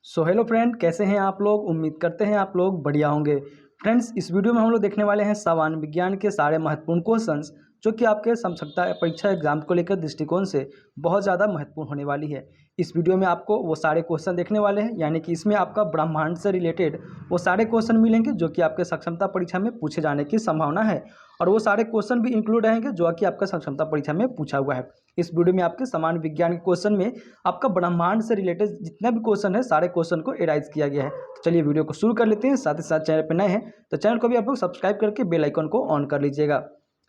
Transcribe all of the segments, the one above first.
So hello friend, कैसे हैं आप लोग। उम्मीद करते हैं आप लोग बढ़िया होंगे। फ्रेंड्स, इस वीडियो में हम लोग देखने वाले हैं सामान्य विज्ञान के सारे महत्वपूर्ण क्वेश्चंस जो कि आपके समकक्षा परीक्षा एग्जाम को लेकर दृष्टिकोण से बहुत ज़्यादा महत्वपूर्ण होने वाली है। इस वीडियो में आपको वो सारे क्वेश्चन देखने वाले हैं, यानी कि इसमें आपका ब्रह्मांड से रिलेटेड वो सारे क्वेश्चन मिलेंगे जो कि आपके सक्षमता परीक्षा में पूछे जाने की संभावना है। और वो सारे क्वेश्चन भी इंक्लूड रहेंगे जो कि आपका सक्षमता परीक्षा में पूछा हुआ है। इस वीडियो में आपके सामान्य विज्ञान के क्वेश्चन में आपका ब्रह्मांड से रिलेटेड जितना भी क्वेश्चन है सारे क्वेश्चन को एराइज किया गया है। तो चलिए वीडियो को शुरू कर लेते हैं। साथ ही साथ चैनल पर नए हैं तो चैनल को भी आप लोग सब्सक्राइब करके बेल आइकन को ऑन कर लीजिएगा।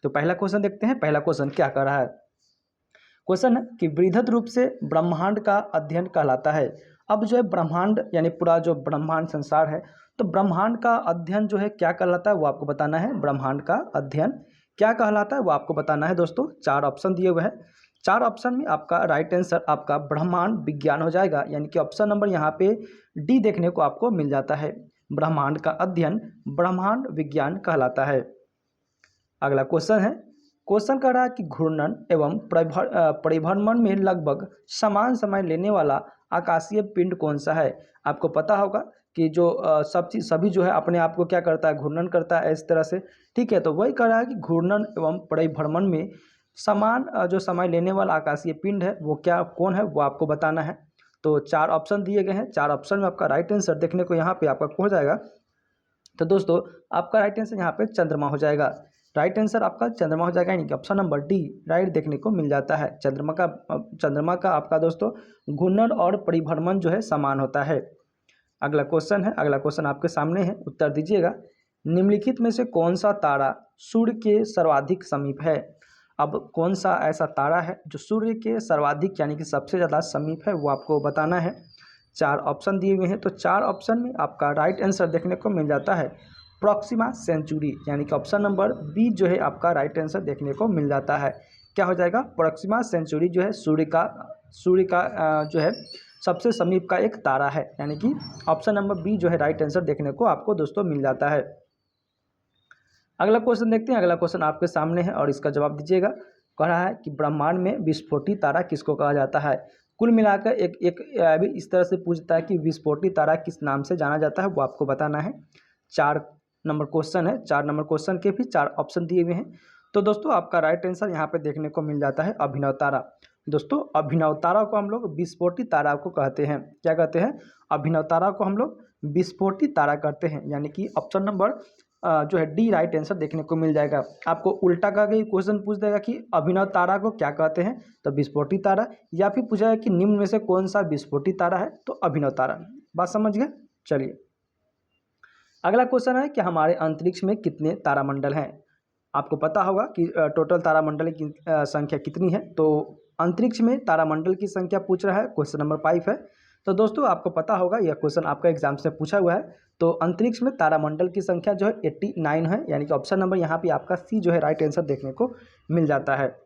तो पहला क्वेश्चन देखते हैं। पहला क्वेश्चन क्या कर रहा है। क्वेश्चन है कि वृहद रूप से ब्रह्मांड का अध्ययन कहलाता है। अब जो है ब्रह्मांड यानी पूरा जो ब्रह्मांड संसार है, तो ब्रह्मांड का अध्ययन जो है क्या कहलाता है वो आपको बताना है। ब्रह्मांड का अध्ययन क्या कहलाता है वो आपको बताना है। दोस्तों, 4 ऑप्शन दिए हुए हैं। 4 ऑप्शन में आपका राइट आंसर आपका ब्रह्मांड विज्ञान हो जाएगा, यानी कि ऑप्शन नंबर यहाँ पे डी देखने को आपको मिल जाता है। ब्रह्मांड का अध्ययन ब्रह्मांड विज्ञान कहलाता है। अगला क्वेश्चन है। क्वेश्चन कह रहा है कि घूर्णन एवं परिभ्रमण में लगभग समान समय लेने वाला आकाशीय पिंड कौन सा है। आपको पता होगा कि जो सभी जो है अपने आप को क्या करता है, घूर्णन करता है इस तरह से। ठीक है, तो वही कह रहा है कि घूर्णन एवं परिभ्रमण में समान जो समय लेने वाला आकाशीय पिंड है वो कौन है वो आपको बताना है। तो 4 ऑप्शन दिए गए हैं। 4 ऑप्शन में आपका राइट आंसर देखने को यहाँ पे आपका हो जाएगा। तो दोस्तों, आपका राइट आंसर यहाँ पे चंद्रमा हो जाएगा। राइट आंसर आपका चंद्रमा हो जाएगा, यानी कि ऑप्शन नंबर डी राइट देखने को मिल जाता है। चंद्रमा का आपका दोस्तों घूर्णन और परिभ्रमण जो है समान होता है। अगला क्वेश्चन है। अगला क्वेश्चन आपके सामने है, उत्तर दीजिएगा। निम्नलिखित में से कौन सा तारा सूर्य के सर्वाधिक समीप है। अब कौन सा ऐसा तारा है जो सूर्य के सर्वाधिक यानी कि सबसे ज़्यादा समीप है वो आपको बताना है। 4 ऑप्शन दिए हुए हैं। तो 4 ऑप्शन में आपका राइट आंसर देखने को मिल जाता है प्रॉक्सिमा सेंचुरी, यानी कि ऑप्शन नंबर बी जो है आपका राइट आंसर देखने को मिल जाता है। क्या हो जाएगा, प्रॉक्सिमा सेंचुरी जो है सूर्य का जो है सबसे समीप का एक तारा है, यानी कि ऑप्शन नंबर बी जो है राइट आंसर देखने को आपको दोस्तों मिल जाता है। अगला क्वेश्चन देखते हैं। अगला क्वेश्चन आपके सामने है और इसका जवाब दीजिएगा। कह रहा है कि ब्रह्मांड में विस्फोटी तारा किसको कहा जाता है। कुल मिलाकर एक भी इस तरह से पूछता है कि विस्फोटी तारा किस नाम से जाना जाता है वो आपको बताना है। 4 नंबर क्वेश्चन है। 4 नंबर क्वेश्चन के भी 4 ऑप्शन दिए हुए हैं। तो दोस्तों, आपका राइट आंसर यहाँ पे देखने को मिल जाता है अभिनव तारा। दोस्तों, अभिनव तारा को हम लोग विस्फोटी तारा को कहते हैं। क्या कहते हैं, अभिनव तारा को हम लोग विस्फोटी तारा कहते हैं, यानी कि ऑप्शन नंबर जो है डी राइट आंसर देखने को मिल जाएगा। आपको उल्टा करके क्वेश्चन पूछ देगा कि अभिनव तारा को क्या कहते हैं, तो विस्फोटी तारा, या फिर पूछा है कि निम्न में से कौन सा विस्फोटी तारा है, तो अभिनव तारा। बात समझ गए। चलिए, अगला क्वेश्चन है कि हमारे अंतरिक्ष में कितने तारामंडल हैं। आपको पता होगा कि टोटल तारामंडल की संख्या कितनी है। तो अंतरिक्ष में तारामंडल की संख्या पूछ रहा है, क्वेश्चन नंबर 5 है। तो दोस्तों, आपको पता होगा यह क्वेश्चन आपका एग्जाम से पूछा हुआ है। तो अंतरिक्ष में तारामंडल की संख्या जो है 89 है, यानी कि ऑप्शन नंबर यहाँ पे आपका सी जो है राइट आंसर देखने को मिल जाता है।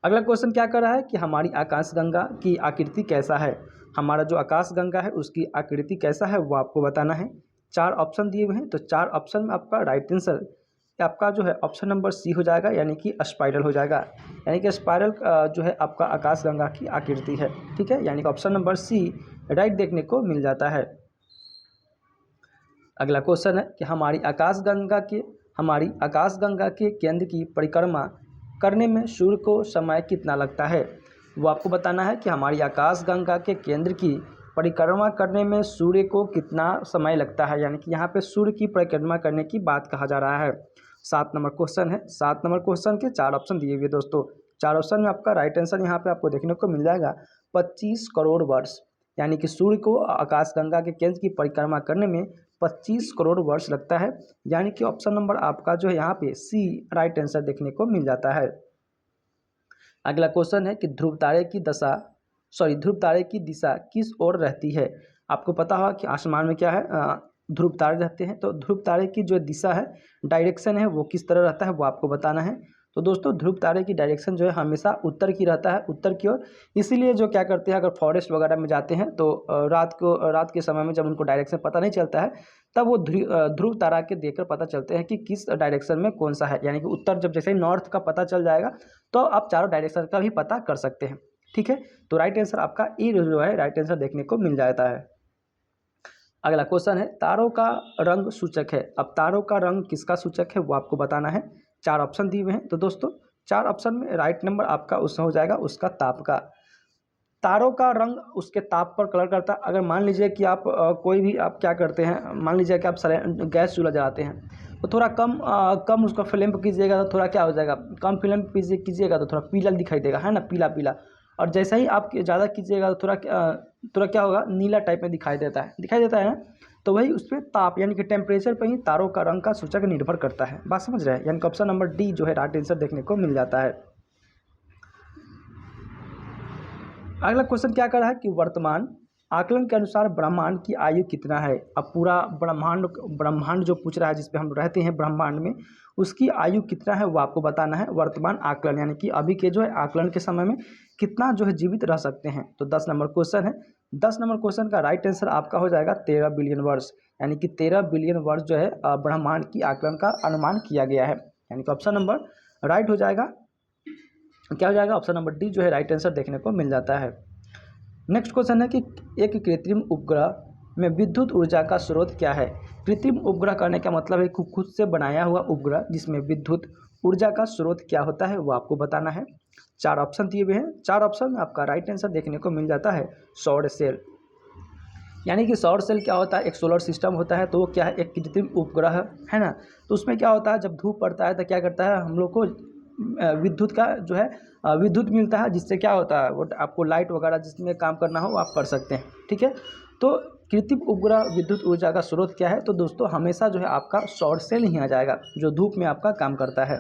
अगला क्वेश्चन क्या कर रहा है कि हमारी आकाशगंगा की आकृति कैसा है। हमारा जो आकाशगंगा है उसकी आकृति कैसा है वो आपको बताना है। 4 ऑप्शन दिए हुए हैं। तो 4 ऑप्शन में आपका राइट आंसर आपका जो है ऑप्शन नंबर सी हो जाएगा, यानी कि स्पाइरल हो जाएगा। यानी कि स्पाइरल जो है आपका आकाशगंगा की आकृति है। ठीक है, यानी कि ऑप्शन नंबर सी राइट देखने को मिल जाता है। अगला क्वेश्चन है कि हमारी आकाशगंगा के केंद्र की परिक्रमा करने में सूर्य को समय कितना लगता है। वो आपको बताना है कि हमारी आकाशगंगा के केंद्र की परिक्रमा करने में सूर्य को कितना समय लगता है, यानी कि यहाँ पे सूर्य की परिक्रमा करने की बात कहा जा रहा है। 7 नंबर क्वेश्चन है। 7 नंबर क्वेश्चन के 4 ऑप्शन दिए हुए दोस्तों। 4 ऑप्शन में आपका राइट आंसर यहाँ पे आपको देखने को मिल जाएगा 25 करोड़ वर्ष, यानी कि सूर्य को आकाशगंगा के केंद्र की परिक्रमा करने में 25 करोड़ वर्ष लगता है, यानी कि ऑप्शन नंबर आपका जो है यहाँ पे सी राइट आंसर देखने को मिल जाता है। अगला क्वेश्चन है कि ध्रुव तारे की दिशा किस ओर रहती है। आपको पता होगा कि आसमान में क्या है, ध्रुव तारे रहते हैं। तो ध्रुव तारे की जो दिशा है, डायरेक्शन है, वो किस तरह रहता है वो आपको बताना है। तो दोस्तों, ध्रुव तारे की डायरेक्शन जो है हमेशा उत्तर की रहता है, उत्तर की ओर। इसीलिए जो क्या करते हैं, अगर फॉरेस्ट वगैरह में जाते हैं तो रात के समय में जब उनको डायरेक्शन पता नहीं चलता है तब वो ध्रुव तारा के देखकर पता चलते हैं कि किस डायरेक्शन में कौन सा है। यानी कि उत्तर जब जैसे ही नॉर्थ का पता चल जाएगा तो आप चारों डायरेक्शन का भी पता कर सकते हैं। ठीक है, तो राइट आंसर आपका ई जो है राइट आंसर देखने को मिल जाता है। अगला क्वेश्चन है तारों का रंग सूचक है। अब तारों का रंग किसका सूचक है वो आपको बताना है। 4 ऑप्शन दिए हुए हैं, तो दोस्तों 4 ऑप्शन में राइट नंबर आपका उसमें हो जाएगा उसका ताप का। तारों का रंग उसके ताप पर कलर करता है। अगर मान लीजिए कि आप कोई भी आप क्या करते हैं, मान लीजिए कि आप गैस चूल्हा जलाते हैं तो थोड़ा कम उसका फ्लेम पर कीजिएगा तो थोड़ा क्या हो जाएगा, कम फ्लेम पर कीजिएगा तो थोड़ा पीला दिखाई देगा, है ना, पीला पीला। और जैसा ही आप ज़्यादा कीजिएगा तो थोड़ा क्या होगा, नीला टाइप में दिखाई देता है ना। तो वही उस पर ताप यानी कि टेम्परेचर पर ही तारों का रंग का सूचक निर्भर करता है। बात समझ रहे हैं, यानी कि ऑप्शन नंबर डी जो है राइट आंसर देखने को मिल जाता है। अगला क्वेश्चन क्या कर रहा है कि वर्तमान आकलन के अनुसार ब्रह्मांड की आयु कितना है। अब पूरा ब्रह्मांड जो पूछ रहा है, जिसपे हम रहते हैं ब्रह्मांड में, उसकी आयु कितना है वो आपको बताना है। वर्तमान आकलन यानी कि अभी के जो है आकलन के समय में कितना जो है जीवित रह सकते हैं। तो 10 नंबर क्वेश्चन है। 10 नंबर क्वेश्चन का राइट आंसर आपका हो जाएगा 13 बिलियन वर्ष, यानी कि 13 बिलियन वर्ष जो है ब्रह्मांड की आकलन का अनुमान किया गया है। यानी कि ऑप्शन नंबर राइट हो जाएगा, क्या हो जाएगा, ऑप्शन नंबर डी जो है राइट आंसर देखने को मिल जाता है। नेक्स्ट क्वेश्चन है कि एक कृत्रिम उपग्रह में विद्युत ऊर्जा का स्रोत क्या है। कृत्रिम उपग्रह करने का मतलब है कि खुद से बनाया हुआ उपग्रह जिसमें विद्युत ऊर्जा का स्रोत क्या होता है वो आपको बताना है। 4 ऑप्शन दिए हुए हैं, 4 ऑप्शन में आपका राइट आंसर देखने को मिल जाता है सौर सेल। यानी कि सौर सेल क्या होता है, एक सोलर सिस्टम होता है, तो वो क्या है, एक कृत्रिम उपग्रह है ना। तो उसमें क्या होता है, जब धूप पड़ता है तो क्या करता है, हम लोग को विद्युत का जो है विद्युत मिलता है, जिससे क्या होता है वो आपको लाइट वगैरह जिसमें काम करना हो आप कर सकते हैं। ठीक है, तो कृत्रिम उपग्रह विद्युत ऊर्जा का स्रोत क्या है, तो दोस्तों हमेशा जो है आपका सौर सेल ही आ जाएगा जो धूप में आपका काम करता है।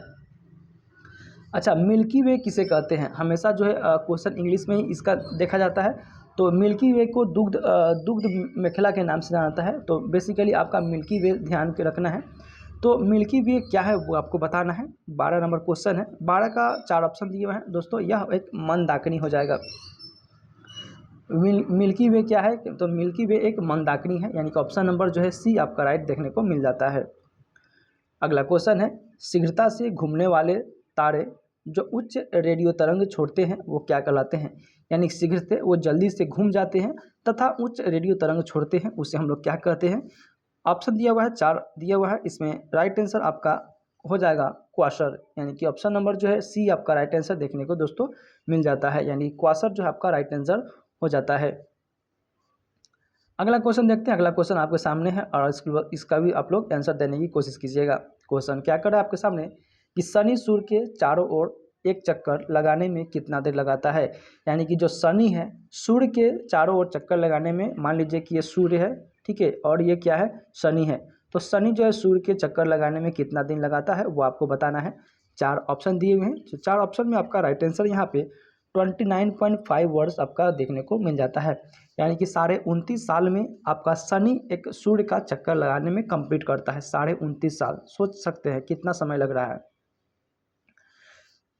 अच्छा, मिल्की वे किसे कहते हैं, हमेशा जो है क्वेश्चन इंग्लिश में ही इसका देखा जाता है। तो मिल्की वे को दुग्ध मेखला के नाम से जाना जाता है। तो बेसिकली आपका मिल्की वे ध्यान के रखना है। तो मिल्की वे क्या है वो आपको बताना है। 12 नंबर क्वेश्चन है, 12 का 4 ऑप्शन दिए हुए हैं दोस्तों। यह एक मंदाकिनी हो जाएगा। मिल्की वे क्या है, तो मिल्की वे एक मंदाकिनी है, यानी कि ऑप्शन नंबर जो है सी आपका राइट देखने को मिल जाता है। अगला क्वेश्चन है, शीघ्रता से घूमने वाले तारे जो उच्च रेडियो तरंग छोड़ते हैं वो क्या कहलाते हैं। यानी शीघ्र से वो जल्दी से घूम जाते हैं तथा उच्च रेडियो तरंग छोड़ते हैं, उसे हम लोग क्या कहते हैं। ऑप्शन दिया हुआ है, 4 दिया हुआ है, इसमें राइट आंसर आपका हो जाएगा क्वासर, यानी कि ऑप्शन नंबर जो है सी आपका राइट आंसर देखने को दोस्तों मिल जाता है। यानी क्वासर जो है आपका राइट आंसर हो जाता है। अगला क्वेश्चन देखते हैं। अगला क्वेश्चन आपके सामने है और इसका भी आप लोग आंसर देने की कोशिश कीजिएगा। क्वेश्चन क्या कर रहा है आपके सामने कि शनि सूर्य के चारों ओर एक चक्कर लगाने में कितना देर लगाता है। यानी कि जो शनि है सूर्य के चारों ओर चक्कर लगाने में, मान लीजिए कि ये सूर्य है, ठीक है, और ये क्या है, शनि है। तो शनि जो है सूर्य के चक्कर लगाने में कितना दिन लगाता है वो आपको बताना है। 4 ऑप्शन दिए हुए हैं, तो 4 ऑप्शन में आपका राइट आंसर यहाँ पे 29.5 वर्ष आपका देखने को मिल जाता है। यानी कि 29.5 साल में आपका शनि एक सूर्य का चक्कर लगाने में कंप्लीट करता है। 29.5 साल, सोच सकते हैं कितना समय लग रहा है।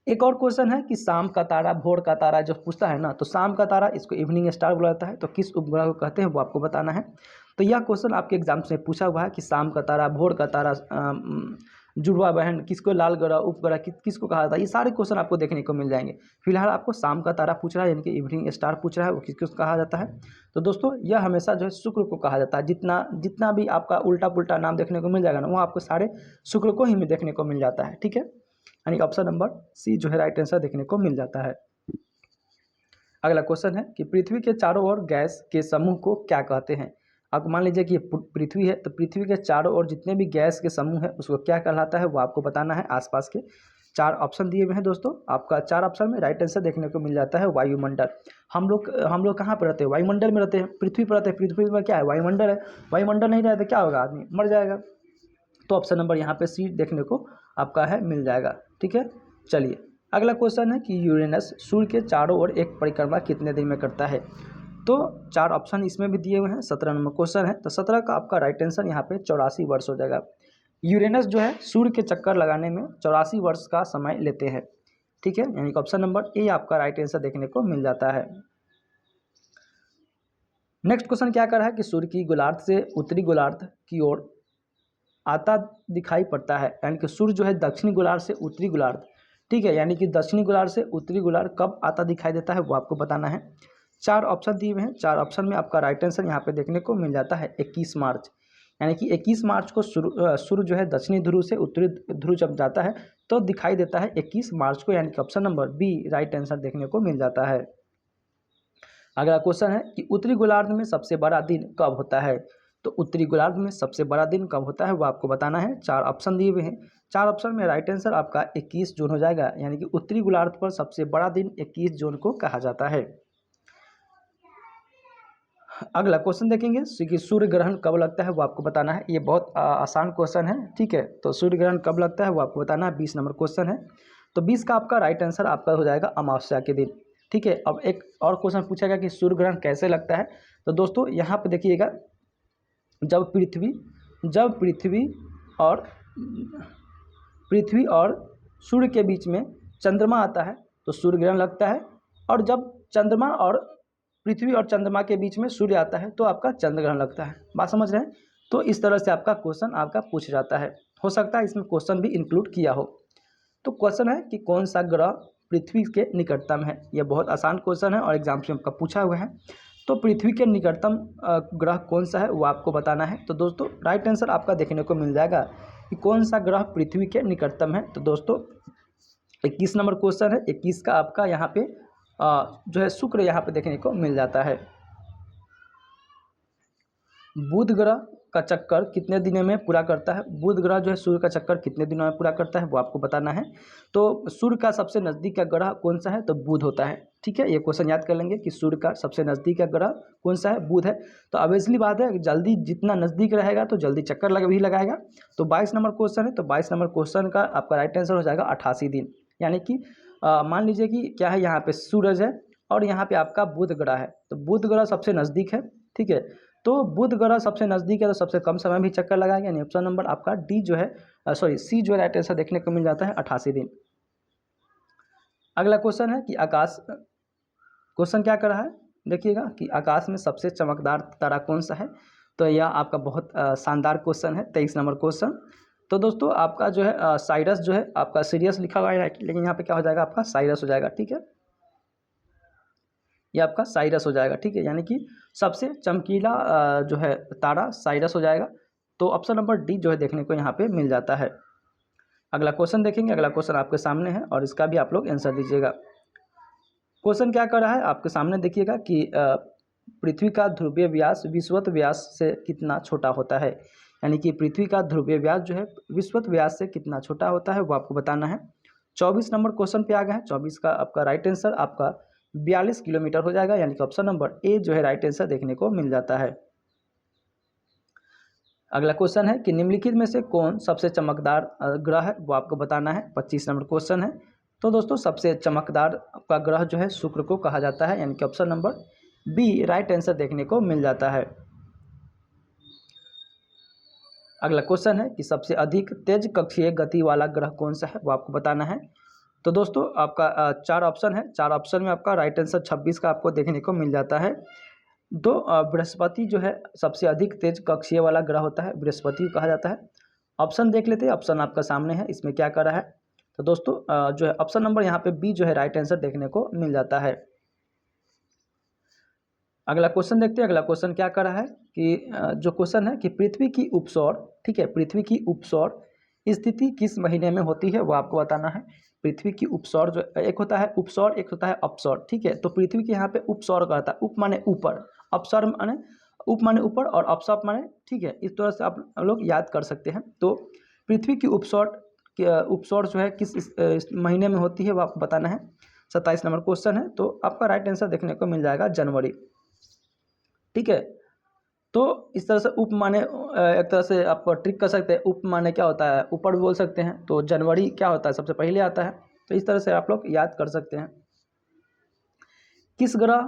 एक और क्वेश्चन है कि शाम का तारा भोर का तारा जो पूछता है ना, तो शाम का तारा इसको इवनिंग स्टार बोला जाता है, तो किस उपग्रह को कहते हैं वो आपको बताना है। तो यह क्वेश्चन आपके एग्जाम से पूछा हुआ है कि शाम का तारा, भोर का तारा, जुड़वा बहन किसको, लाल ग्रह, उपग्रह किसको कहा जाता है। ये सारे क्वेश्चन आपको देखने को मिल जाएंगे। फिलहाल आपको शाम का तारा पूछ रहा है, यानी कि इवनिंग स्टार पूछ रहा है, वो किसको कहा जाता है। तो दोस्तों यह हमेशा जो है शुक्र को कहा जाता है। जितना भी आपका उल्टा पुल्टा नाम देखने को मिल जाएगा ना, वो आपको सारे शुक्र को ही में देखने को मिल जाता है। ठीक है, यानी ऑप्शन नंबर सी जो है राइट आंसर देखने को मिल जाता है। अगला क्वेश्चन है कि पृथ्वी के चारों ओर गैस के समूह को क्या कहते हैं। आप मान लीजिए कि ये पृथ्वी है, तो पृथ्वी के चारों ओर जितने भी गैस के समूह है उसको क्या कहलाता है वो आपको बताना है। आसपास के 4 ऑप्शन दिए हुए हैं दोस्तों। आपका 4 ऑप्शन में राइट आंसर देखने को मिल जाता है वायुमंडल। हम लोग कहाँ पर रहते हैं, वायुमंडल में रहते हैं, पृथ्वी पर रहते हैं। पृथ्वी में क्या है, वायुमंडल है। वायुमंडल नहीं रहता क्या होगा, आदमी मर जाएगा। तो ऑप्शन नंबर यहाँ पे सी देखने को आपका है मिल जाएगा। ठीक है, चलिए अगला क्वेश्चन है कि यूरेनस सूर्य के चारों ओर एक परिक्रमा कितने दिन में करता है। तो 4 ऑप्शन इसमें भी दिए हुए हैं। 17 नंबर क्वेश्चन है, तो 17 का आपका राइट आंसर यहाँ पे 84 वर्ष हो जाएगा। यूरेनस जो है सूर्य के चक्कर लगाने में 84 वर्ष का समय लेते हैं। ठीक है, यानी कि ऑप्शन नंबर ए आपका राइट आंसर देखने को मिल जाता है। नेक्स्ट क्वेश्चन क्या कर रहा है कि सूर्य की गोलार्ध से उत्तरी गोलार्ध की ओर आता दिखाई पड़ता है। यानी कि सूर्य जो है दक्षिणी गोलार्ध से उत्तरी गोलार्ध ठीक है, यानी कि दक्षिणी गोलार्ध से उत्तरी गोलार्ध कब आता दिखाई देता है वो आपको बताना है। 4 ऑप्शन दिए हुए हैं, 4 ऑप्शन में आपका राइट आंसर यहाँ पे देखने को मिल जाता है 21 मार्च। यानी कि 21 मार्च को सूर्य जो है दक्षिणी ध्रुव से उत्तरी ध्रुव जब जाता है तो दिखाई देता है 21 मार्च को, यानी कि option number B right answer देखने को मिल जाता है। अगला क्वेश्चन है कि उत्तरी गोलार्ध में सबसे बड़ा दिन कब होता है। तो उत्तरी गोलार्ध में सबसे बड़ा दिन कब होता है वो आपको बताना है। 4 ऑप्शन दिए हुए हैं, 4 ऑप्शन में राइट आंसर आपका 21 जून हो जाएगा, यानी कि उत्तरी गोलार्ध पर सबसे बड़ा दिन 21 जून को कहा जाता है। अगला क्वेश्चन देखेंगे कि सूर्य ग्रहण कब लगता है वो आपको बताना है। ये बहुत आसान क्वेश्चन है, ठीक है। तो सूर्य ग्रहण कब लगता है वो आपको बताना है, 20 नंबर क्वेश्चन है। तो 20 का आपका राइट आंसर आपका हो जाएगा अमावस्या के दिन, ठीक है। अब एक और क्वेश्चन पूछेगा कि सूर्य ग्रहण कैसे लगता है। तो दोस्तों यहाँ पे देखिएगा, जब और पृथ्वी और सूर्य के बीच में चंद्रमा आता है तो सूर्य ग्रहण लगता है, और जब चंद्रमा और पृथ्वी और चंद्रमा के बीच में सूर्य आता है तो आपका चंद्र ग्रहण लगता है। बात समझ रहे हैं। तो इस तरह से आपका क्वेश्चन आपका पूछ जाता है, हो सकता है इसमें क्वेश्चन भी इंक्लूड किया हो। तो क्वेश्चन है कि कौन सा ग्रह पृथ्वी के निकटतम है। यह बहुत आसान क्वेश्चन है और एग्जाम में आपका पूछा हुआ है। तो पृथ्वी के निकटतम ग्रह कौन सा है वो आपको बताना है। तो दोस्तों राइट आंसर आपका देखने को मिल जाएगा कि कौन सा ग्रह पृथ्वी के निकटतम है। तो दोस्तों 21 नंबर क्वेश्चन है, 21 का आपका यहाँ पे जो है शुक्र यहाँ पे देखने को मिल जाता है। बुध ग्रह का चक्कर कितने दिनों में पूरा करता है। बुध ग्रह जो है सूर्य का चक्कर कितने दिनों में पूरा करता है वो आपको बताना है। तो सूर्य का सबसे नज़दीक का ग्रह कौन सा है, तो बुध होता है, ठीक है। ये क्वेश्चन याद कर लेंगे कि सूर्य का सबसे नज़दीक का ग्रह कौन सा है, बुध है। तो ऑब्वियसली बात है, जल्दी जितना नज़दीक रहेगा तो जल्दी चक्कर भी लगाएगा। तो 22 नंबर क्वेश्चन है, तो 22 नंबर क्वेश्चन का आपका राइट आंसर हो जाएगा 88 दिन। यानी कि मान लीजिए कि क्या है, यहाँ पे सूरज है और यहाँ पे आपका बुध ग्रह है, तो बुध ग्रह सबसे नज़दीक है, ठीक है। तो बुध ग्रह सबसे नज़दीक है तो सबसे कम समय भी चक्कर लगाएगा, यानी ऑप्शन नंबर आपका डी जो है सी जो है राइट आंसर देखने को मिल जाता है 88 दिन। अगला क्वेश्चन है कि आकाश, क्वेश्चन क्या कर रहा है देखिएगा कि आकाश में सबसे चमकदार तारा कौन सा है। तो यह आपका बहुत शानदार क्वेश्चन है, 23 नंबर क्वेश्चन। तो दोस्तों आपका जो है साइरस जो है आपका सीरियस लिखा हुआ है, लेकिन यहाँ पे क्या हो जाएगा आपका साइरस हो जाएगा, ठीक है। ये आपका साइरस हो जाएगा, ठीक है। यानी कि सबसे चमकीला जो है तारा साइरस हो जाएगा। तो ऑप्शन नंबर डी जो है देखने को यहाँ पे मिल जाता है। अगला क्वेश्चन देखेंगे, अगला क्वेश्चन आपके सामने है और इसका भी आप लोग आंसर दीजिएगा। क्वेश्चन क्या कर रहा है आपके सामने देखिएगा कि पृथ्वी का ध्रुवीय व्यास विषुवत व्यास से कितना छोटा होता है। यानी कि पृथ्वी का ध्रुवीय व्यास जो है विषुवत व्यास से कितना छोटा होता है वो आपको बताना है। 24 नंबर क्वेश्चन पे आ गए हैं। 24 का आपका राइट आंसर आपका 42 किलोमीटर हो जाएगा, यानी कि ऑप्शन नंबर ए जो है राइट आंसर देखने को मिल जाता है। अगला क्वेश्चन है कि निम्नलिखित में से कौन सबसे चमकदार ग्रह है वो आपको बताना है। 25 नंबर क्वेश्चन है। तो दोस्तों सबसे चमकदार का ग्रह जो है शुक्र को कहा जाता है, यानी कि option number B right answer देखने को मिल जाता है। अगला क्वेश्चन है कि सबसे अधिक तेज कक्षीय गति वाला ग्रह कौन सा है वो आपको बताना है। तो दोस्तों आपका 4 ऑप्शन है, 4 ऑप्शन में आपका राइट आंसर 26 का आपको देखने को मिल जाता है। बृहस्पति जो है सबसे अधिक तेज कक्षीय वाला ग्रह होता है, बृहस्पति को कहा जाता है। ऑप्शन देख लेते हैं, ऑप्शन आपका सामने है, इसमें क्या कर रहा है। तो दोस्तों जो है ऑप्शन नंबर यहाँ पे बी जो है राइट आंसर देखने को मिल जाता है। अगला क्वेश्चन देखते हैं, अगला क्वेश्चन क्या कर रहा है कि जो क्वेश्चन है कि पृथ्वी की उपसौर, ठीक है, पृथ्वी की उपसौर स्थिति किस महीने में होती है वो आपको बताना है। पृथ्वी की उपसौर जो एक होता है उपसौर, एक होता है अपसौर, ठीक है। तो पृथ्वी के यहाँ पे उपसौर कहता है, उप माने ऊपर, अपसौर माने उप माने ऊपर और अपसौर माने, ठीक है। इस तरह से आप लोग याद कर सकते हैं। तो पृथ्वी की उपसौर जो है किस इस महीने में होती है वो आपको बताना है। 27 नंबर क्वेश्चन है। तो आपका राइट आंसर देखने को मिल जाएगा जनवरी, ठीक है। तो इस तरह से उप माने एक तरह से आप ट्रिक कर सकते हैं। उप माने क्या होता है, ऊपर भी बोल सकते हैं। तो जनवरी क्या होता है, सबसे पहले आता है। तो इस तरह से आप लोग याद कर सकते हैं। किस ग्रह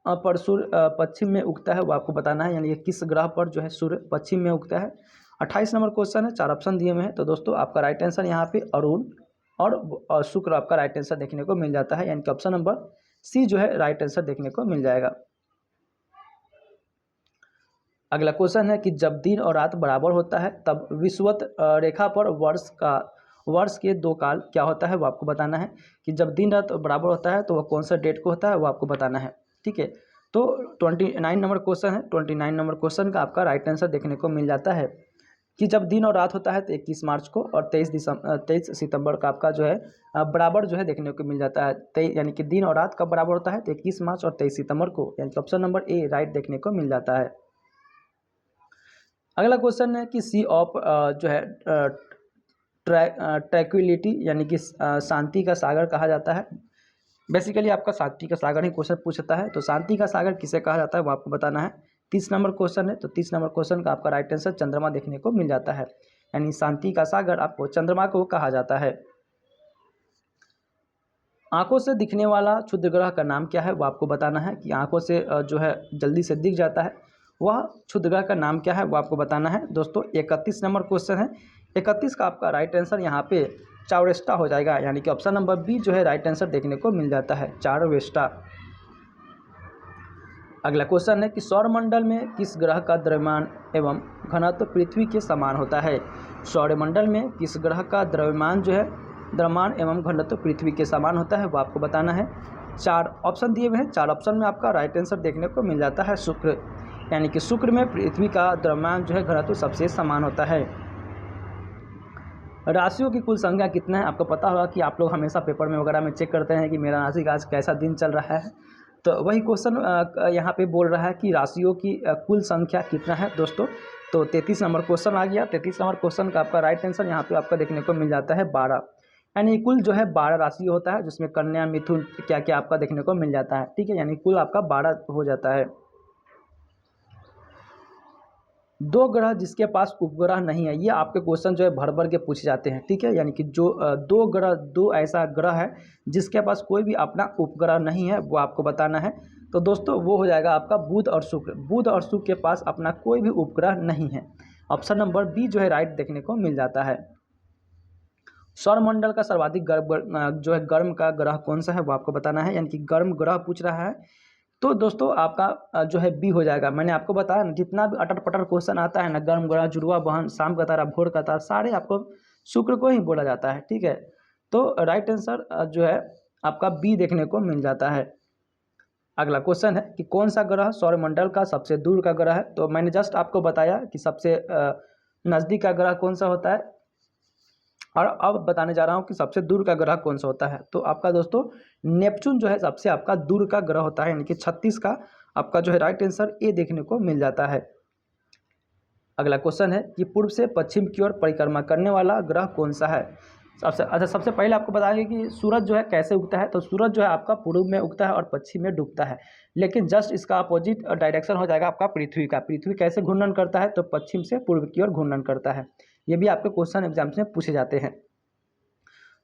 पर सूर्य पश्चिम में उगता है वो आपको बताना है, यानी कि किस ग्रह पर जो है सूर्य पश्चिम में उगता है। 28 नंबर क्वेश्चन है, 4 ऑप्शन दिए हुए हैं। तो दोस्तों आपका राइट आंसर यहाँ पे अरुण और शुक्र आपका राइट आंसर देखने को मिल जाता है, यानी कि ऑप्शन नंबर सी जो है राइट आंसर देखने को मिल जाएगा। अगला क्वेश्चन है कि जब दिन और रात बराबर होता है तब विषुवत रेखा पर वर्ष के 2 काल क्या होता है वो आपको बताना है। कि जब दिन रात बराबर होता है तो वह कौन सा डेट को होता है वो आपको बताना है। ठीक है, तो 29 नंबर क्वेश्चन है। 29 नंबर क्वेश्चन का आपका राइट आंसर देखने को मिल जाता है कि जब दिन और रात होता है तो 21 मार्च को, और 23 सितंबर का आपका जो है बराबर जो है देखने को मिल जाता है। यानी कि दिन और रात कब बराबर होता है तो 21 मार्च और 23 सितंबर को, यानी कि ऑप्शन नंबर ए राइट देखने को मिल जाता है। अगला क्वेश्चन है कि सी ऑफ जो है ट्रैक्विलिटी यानी कि शांति का सागर कहा जाता है। बेसिकली आपका शांति का सागर ही क्वेश्चन पूछता है, तो शांति का सागर किसे कहा जाता है वो आपको बताना है। 30 नंबर क्वेश्चन है, तो 30 नंबर क्वेश्चन का आपका राइट आंसर चंद्रमा देखने को मिल जाता है। यानी शांति का सागर आपको चंद्रमा को कहा जाता है। आंखों से दिखने वाला क्षुद्र ग्रह का नाम क्या है वो आपको बताना है। कि आंखों से जो है जल्दी से दिख जाता है वह क्षुद्र ग्रह का नाम क्या है वो आपको बताना है। दोस्तों 31 नंबर क्वेश्चन है। 31 का आपका राइट आंसर यहाँ पे चारवेस्टा हो जाएगा, यानी कि ऑप्शन नंबर बी जो है राइट आंसर देखने को मिल जाता है, चारवेस्टा। अगला क्वेश्चन है कि सौरमंडल में किस ग्रह का द्रव्यमान एवं घनत्व पृथ्वी के समान होता है। सौरमंडल में किस ग्रह का द्रव्यमान जो है द्रव्यमान एवं घनत्व पृथ्वी के समान होता है वो आपको बताना है। 4 ऑप्शन दिए हुए हैं, 4 ऑप्शन में आपका राइट आंसर देखने को मिल जाता है शुक्र। यानी कि शुक्र में पृथ्वी का द्रव्यमान जो है घनत्व सबसे समान होता है। राशियों की कुल संख्या कितना है आपको पता होगा कि आप लोग हमेशा पेपर में वगैरह में चेक करते हैं कि मेरा राशि का आज कैसा दिन चल रहा है। तो वही क्वेश्चन यहाँ पे बोल रहा है कि राशियों की कुल संख्या कितना है दोस्तों। तो 33 नंबर क्वेश्चन आ गया। 33 नंबर क्वेश्चन का आपका राइट आंसर यहाँ पे आपका देखने को मिल जाता है 12। यानी कुल जो है 12 राशि होता है, जिसमें कन्या मिथुन क्या क्या आपका देखने को मिल जाता है। ठीक है, यानी कुल आपका 12 हो जाता है। 2 ग्रह जिसके पास उपग्रह नहीं है, ये आपके क्वेश्चन जो है भर भर के पूछे जाते हैं। ठीक है, यानी कि जो 2 ऐसा ग्रह है जिसके पास कोई भी अपना उपग्रह नहीं है वो आपको बताना है। तो दोस्तों वो हो जाएगा आपका बुध और शुक्र। बुध और शुक्र के पास अपना कोई भी उपग्रह नहीं है। ऑप्शन नंबर बी जो है राइट देखने को मिल जाता है। सौरमंडल का सर्वाधिक जो है गर्म का ग्रह कौन सा है वो आपको बताना है। यानी कि गर्म ग्रह पूछ रहा है, तो दोस्तों आपका जो है बी हो जाएगा। मैंने आपको बताया ना, जितना भी अटर पटर क्वेश्चन आता है ना, गर्म ग्रह, जुड़वा बहन, शाम का तारा, भोर का तारा, सारे आपको शुक्र को ही बोला जाता है। ठीक है, तो राइट आंसर जो है आपका बी देखने को मिल जाता है। अगला क्वेश्चन है कि कौन सा ग्रह सौरमंडल का सबसे दूर का ग्रह है। तो मैंने जस्ट आपको बताया कि सबसे नज़दीक का ग्रह कौन सा होता है, और अब बताने जा रहा हूँ कि सबसे दूर का ग्रह कौन सा होता है। तो आपका दोस्तों नेपच्यून जो है सबसे आपका दूर का ग्रह होता है, यानी कि 36 का आपका जो है राइट आंसर ए देखने को मिल जाता है। अगला क्वेश्चन है कि पूर्व से पश्चिम की ओर परिक्रमा करने वाला ग्रह कौन सा है। सबसे पहले आपको बताएंगे कि सूरज जो है कैसे उगता है। तो सूरज जो है आपका पूर्व में उगता है और पश्चिम में डूबता है, लेकिन जस्ट इसका अपोजिट डायरेक्शन हो जाएगा आपका पृथ्वी का। पृथ्वी कैसे घूर्णन करता है, तो पश्चिम से पूर्व की ओर घूर्णन करता है। ये भी आपके क्वेश्चन एग्जाम्स में पूछे जाते हैं।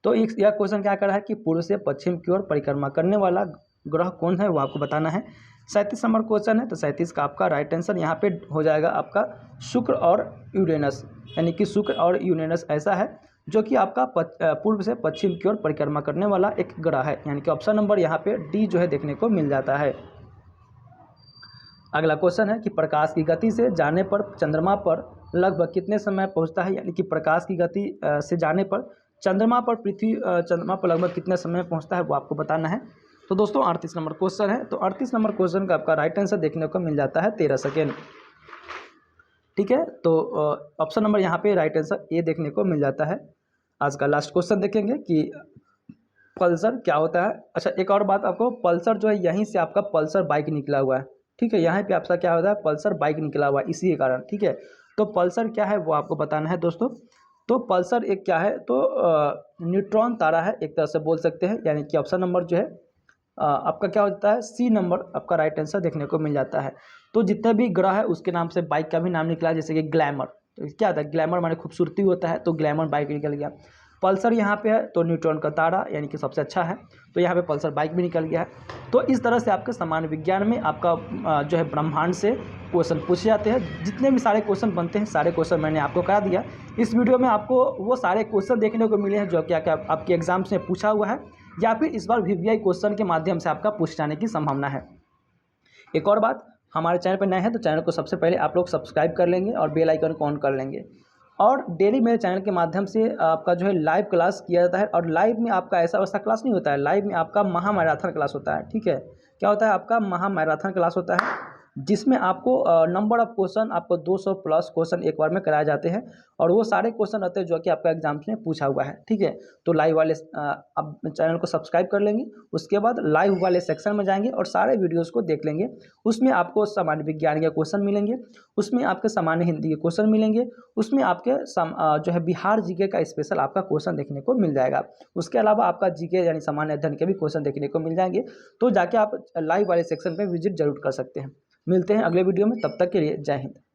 तो यह क्वेश्चन क्या कर रहा है कि पूर्व से पश्चिम की ओर परिक्रमा करने वाला ग्रह कौन है वो आपको बताना है। 37 नंबर क्वेश्चन है। तो 37 का आपका राइट आंसर यहाँ पे हो जाएगा आपका शुक्र और यूरेनस। यानी कि शुक्र और यूरेनस ऐसा है जो कि आपका पूर्व से पश्चिम की ओर परिक्रमा करने वाला एक ग्रह है। यानी कि ऑप्शन नंबर यहाँ पे डी जो है देखने को मिल जाता है। अगला क्वेश्चन है कि प्रकाश की गति से जाने पर चंद्रमा पर लगभग कितने समय पहुंचता है। यानी कि प्रकाश की गति से जाने पर चंद्रमा पर लगभग कितने समय पहुंचता है वो आपको बताना है। तो दोस्तों 38 नंबर क्वेश्चन है। तो 38 नंबर क्वेश्चन का आपका राइट आंसर देखने को मिल जाता है 13 सेकेंड। ठीक है, तो ऑप्शन नंबर यहाँ पे राइट आंसर ए देखने को मिल जाता है। आज का लास्ट क्वेश्चन देखेंगे कि पल्सर क्या होता है। अच्छा, एक और बात, आपको पल्सर जो है यहीं से आपका पल्सर बाइक निकला हुआ है। ठीक है, यहाँ पे आपका क्या होता है, पल्सर बाइक निकला हुआ है इसी के कारण। ठीक है, तो पल्सर क्या है वो आपको बताना है दोस्तों। तो पल्सर एक क्या है, तो न्यूट्रॉन तारा है एक तरह से बोल सकते हैं। यानी कि ऑप्शन नंबर जो है आपका क्या होता है, सी नंबर आपका राइट आंसर देखने को मिल जाता है। तो जितने भी ग्रह है उसके नाम से बाइक का भी नाम निकला, जैसे कि ग्लैमर। तो क्या होता है, ग्लैमर माने खूबसूरती होता है, तो ग्लैमर बाइक निकल गया। पल्सर यहाँ पे है तो न्यूट्रॉन का तारा यानी कि सबसे अच्छा है, तो यहाँ पे पल्सर बाइक भी निकल गया है। तो इस तरह से आपके सामान्य विज्ञान में आपका जो है ब्रह्मांड से क्वेश्चन पूछे जाते हैं। जितने भी सारे क्वेश्चन बनते हैं सारे क्वेश्चन मैंने आपको करा दिया। इस वीडियो में आपको वो सारे क्वेश्चन देखने को मिले हैं जो क्या क्या आपके एग्जाम्स में पूछा हुआ है, या फिर इस बार VVI क्वेश्चन के माध्यम से आपका पूछ जाने की संभावना है। एक और बात, हमारे चैनल पर नए हैं तो चैनल को सबसे पहले आप लोग सब्सक्राइब कर लेंगे और बेल आइकन को ऑन कर लेंगे। और डेली मेरे चैनल के माध्यम से आपका जो है लाइव क्लास किया जाता है। और लाइव में आपका ऐसा वैसा क्लास नहीं होता है, लाइव में आपका महा मैराथन क्लास होता है। ठीक है, क्या होता है आपका महा मैराथन क्लास होता है, जिसमें आपको नंबर ऑफ क्वेश्चन आपको 200 प्लस क्वेश्चन एक बार में कराए जाते हैं। और वो सारे क्वेश्चन रहते हैं जो कि आपका एग्जाम्स में पूछा हुआ है। ठीक है, तो लाइव वाले आप चैनल को सब्सक्राइब कर लेंगे, उसके बाद लाइव वाले सेक्शन में जाएंगे और सारे वीडियोस को देख लेंगे। उसमें आपको सामान्य विज्ञान के क्वेश्चन मिलेंगे, उसमें आपके सामान्य हिंदी के क्वेश्चन मिलेंगे, उसमें आपके जो है बिहार जीके का स्पेशल आपका क्वेश्चन देखने को मिल जाएगा। उसके अलावा आपका जीके यानी सामान्य अध्ययन के भी क्वेश्चन देखने को मिल जाएंगे। तो जाके आप लाइव वाले सेक्शन पर विजिट जरूर कर सकते हैं। मिलते हैं अगले वीडियो में, तब तक के लिए जय हिंद।